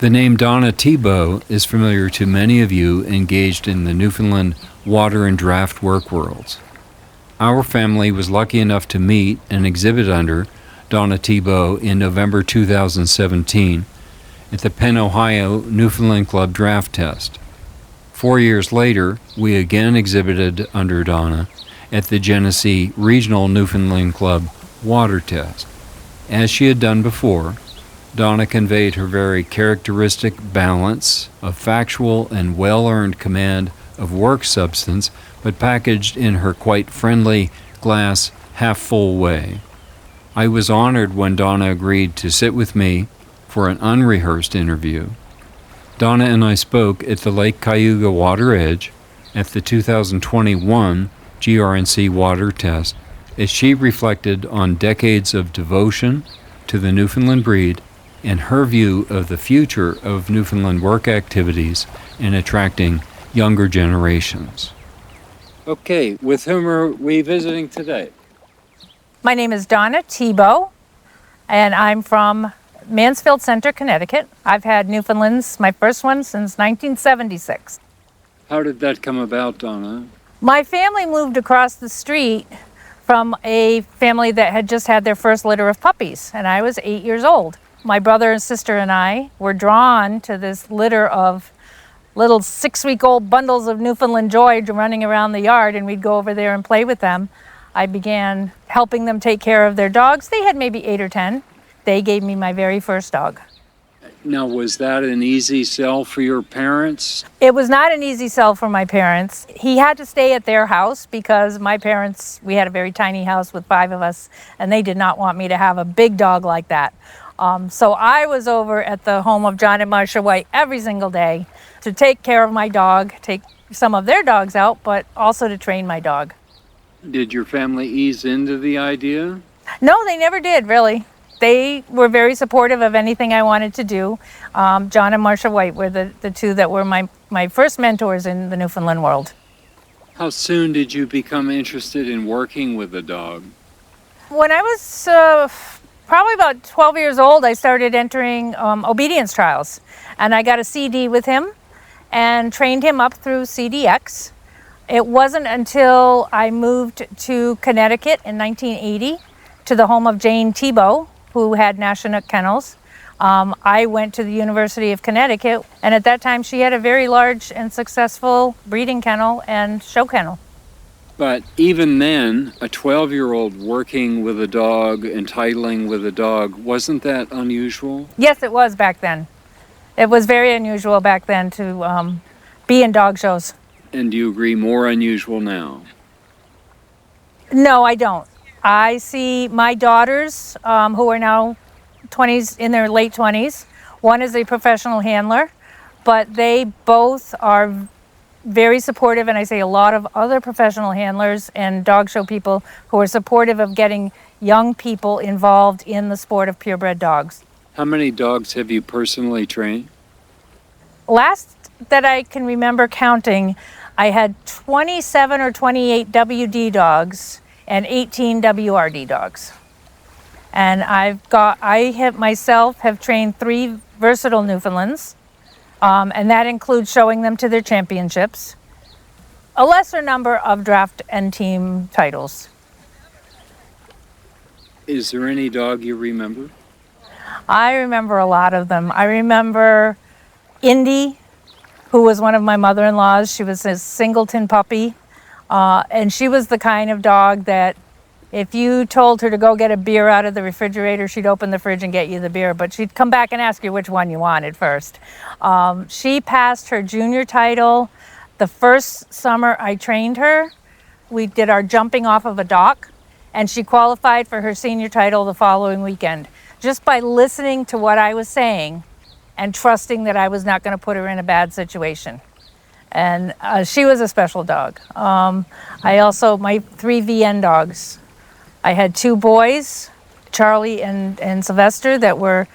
The name Donna Thibualt is familiar to many of you engaged in the Newfoundland water and draft work worlds. Our family was lucky enough to meet and exhibit under Donna Thibualt in November 2017 at the Penn, Ohio Newfoundland Club draft test. 4 years later, we again exhibited under Donna at the Genesee Regional Newfoundland Club water test. As she had done before, Donna conveyed her very characteristic balance of factual and well-earned command of work substance, but packaged in her quite friendly, glass, half-full way. I was honored when Donna agreed to sit with me for an unrehearsed interview. Donna and I spoke at the Lake Cayuga water edge at the 2021 GRNC water test as she reflected on decades of devotion to the Newfoundland breed and her view of the future of Newfoundland work activities in attracting younger generations. Okay, with whom are we visiting today? My name is Donna Thibualt, and I'm from Mansfield Center, Connecticut. I've had Newfoundlands, my first one, since 1976. How did that come about, Donna? My family moved across the street from a family that had just had their first litter of puppies, and I was 8 years old. My brother and sister and I were drawn to this litter of little 6-week-old bundles of Newfoundland joy running around the yard, and we'd go over there and play with them. I began helping them take care of their dogs. They had maybe 8 or 10. They gave me my very first dog. Now, was that an easy sell for your parents? It was not an easy sell for my parents. He had to stay at their house because my parents, we had a very tiny house with 5 of us, and they did not want me to have a big dog like that. So I was over at the home of John and Marcia White every single day to take care of my dog, take some of their dogs out, but also to train my dog. Did your family ease into the idea? No, they never did, really. They were very supportive of anything I wanted to do. John and Marcia White were the two that were my first mentors in the Newfoundland world. How soon did you become interested in working with a dog? When I was probably about 12 years old, I started entering obedience trials. And I got a CD with him and trained him up through CDX. It wasn't until I moved to Connecticut in 1980 to the home of Jane Thibault, who had National Kennels. I went to the University of Connecticut, and at that time she had a very large and successful breeding kennel and show kennel. But even then, a 12-year-old working with a dog and titling with a dog, wasn't that unusual? Yes, it was back then. It was very unusual back then to be in dog shows. And do you agree more unusual now? No, I don't. I see my daughters, who are now 20s, in their late 20s. One is a professional handler, but they both are very supportive, and I say a lot of other professional handlers and dog show people who are supportive of getting young people involved in the sport of purebred dogs. How many dogs have you personally trained? Last that I can remember counting, I had 27 or 28 WD dogs and 18 WRD dogs. And I have myself trained 3 versatile Newfoundlands, and that includes showing them to their championships, a lesser number of draft and team titles. Is there any dog you remember? I remember a lot of them. I remember Indy, who was one of my mother-in-laws. She was a singleton puppy, and she was the kind of dog that if you told her to go get a beer out of the refrigerator, she'd open the fridge and get you the beer, but she'd come back and ask you which one you wanted first. She passed her junior title the first summer I trained her. We did our jumping off of a dock, and she qualified for her senior title the following weekend, just by listening to what I was saying and trusting that I was not going to put her in a bad situation. And she was a special dog. My 3 VN dogs. I had 2 boys, Charlie and Sylvester, that were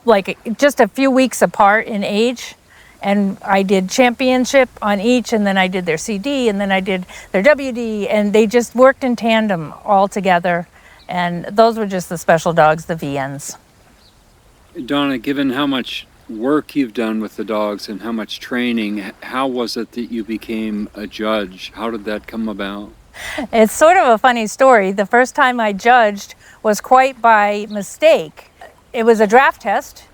like just a few weeks apart in age. And I did championship on each, and then I did their CD, and then I did their WD, and they just worked in tandem all together. And those were just the special dogs, the VNs. Donna, given how much work you've done with the dogs and how much training, how was it that you became a judge? How did that come about? It's sort of a funny story. The first time I judged was quite by mistake. It was a draft test,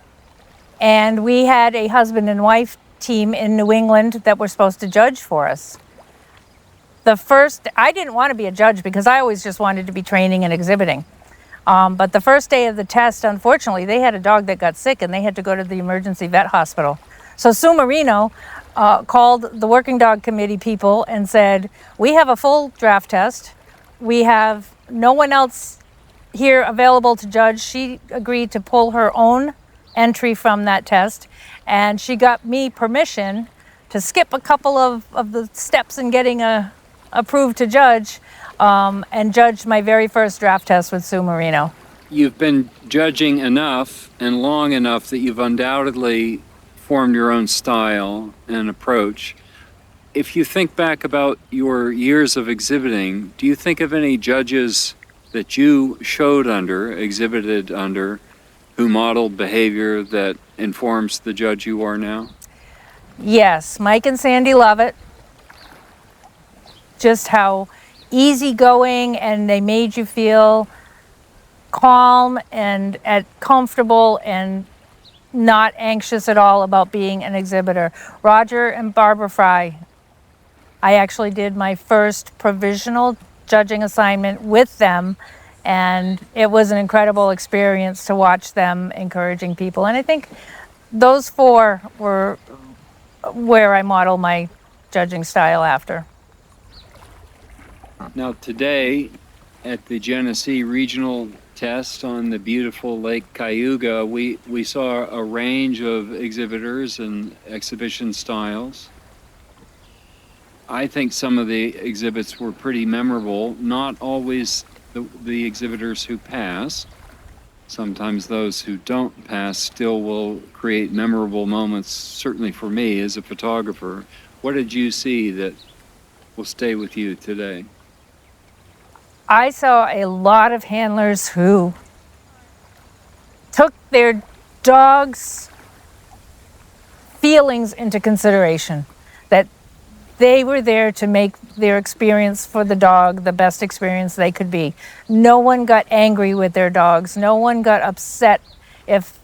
and we had a husband and wife team in New England that were supposed to judge for us. I didn't want to be a judge because I always just wanted to be training and exhibiting. But the first day of the test, unfortunately, they had a dog that got sick and they had to go to the emergency vet hospital. So Sue Marino called the working dog committee people and said, we have a full draft test. We have no one else here available to judge. She agreed to pull her own entry from that test, and she got me permission to skip a couple of the steps in getting approved to judge, and judge my very first draft test with Sue Marino. You've been judging enough and long enough that you've undoubtedly formed your own style and approach. If you think back about your years of exhibiting, do you think of any judges that you exhibited under, who modeled behavior that informs the judge you are now? Yes, Mike and Sandy Lovett. Just how easygoing, and they made you feel calm and comfortable and not anxious at all about being an exhibitor. Roger and Barbara Fry. I actually did my first provisional judging assignment with them, and it was an incredible experience to watch them encouraging people. And I think those four were where I model my judging style after. Now today, at the Genesee Regional Test on the beautiful Lake Cayuga, we saw a range of exhibitors and exhibition styles. I think some of the exhibits were pretty memorable, not always the exhibitors who pass. Sometimes those who don't pass still will create memorable moments, certainly for me as a photographer. What did you see that will stay with you today? I saw a lot of handlers who took their dog's feelings into consideration, that they were there to make their experience for the dog the best experience they could be. No one got angry with their dogs. No one got upset if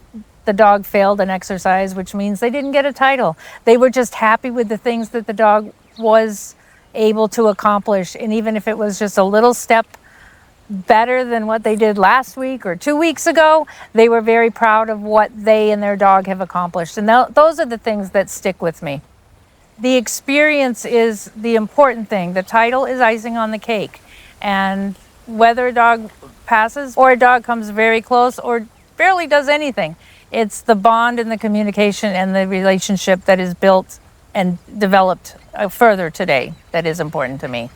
the dog failed an exercise, which means they didn't get a title. They were just happy with the things that the dog was able to accomplish. And even if it was just a little step better than what they did last week or 2 weeks ago, they were very proud of what they and their dog have accomplished. And those are the things that stick with me. The experience is the important thing. The title is icing on the cake. And whether a dog passes or a dog comes very close or barely does anything, it's the bond and the communication and the relationship that is built and developed further today that is important to me.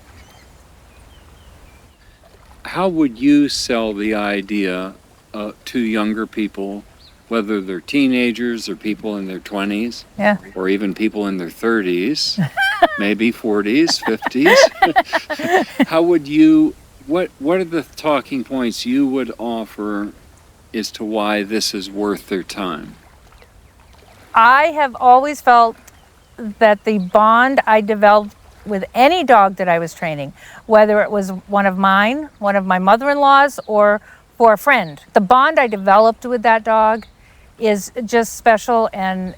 How would you sell the idea to younger people, whether they're teenagers or people in their 20s, Yeah. or even people in their 30s, maybe 40s, 50s? How would you, what are the talking points you would offer as to why this is worth their time? I have always felt that the bond I developed with any dog that I was training, whether it was one of mine, one of my mother-in-law's, or for a friend, the bond I developed with that dog is just special, and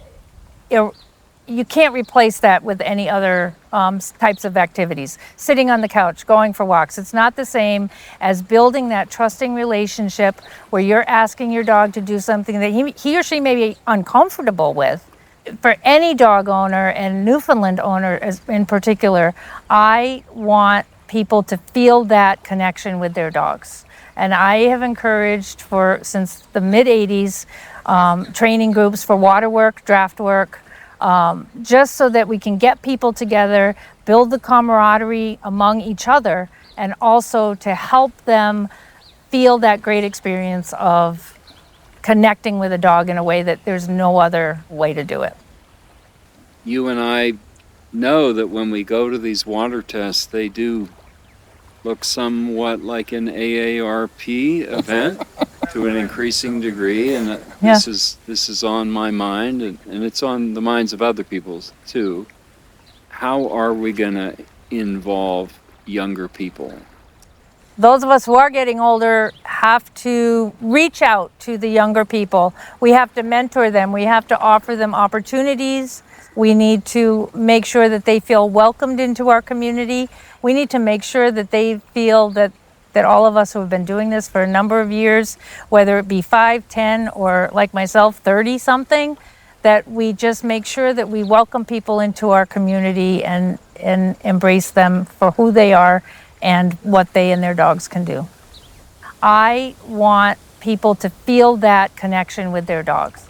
you can't replace that with any other types of activities. Sitting on the couch, going for walks, it's not the same as building that trusting relationship where you're asking your dog to do something that he or she may be uncomfortable with. For any dog owner, and Newfoundland owner in particular, I want people to feel that connection with their dogs. And I have encouraged since the mid-'80s, training groups for water work, draft work, just so that we can get people together, build the camaraderie among each other, and also to help them feel that great experience of connecting with a dog in a way that there's no other way to do it. You and I know that when we go to these water tests, they do look somewhat like an AARP event. to an increasing degree, and Yeah. this is on my mind, and it's on the minds of other people's too. How are we going to involve younger people? Those of us who are getting older have to reach out to the younger people. We have to mentor them. We have to offer them opportunities. We need to make sure that they feel welcomed into our community. We need to make sure that they feel that all of us who have been doing this for a number of years, whether it be 5, 10, or like myself, 30 something, that we just make sure that we welcome people into our community and embrace them for who they are and what they and their dogs can do. I want people to feel that connection with their dogs.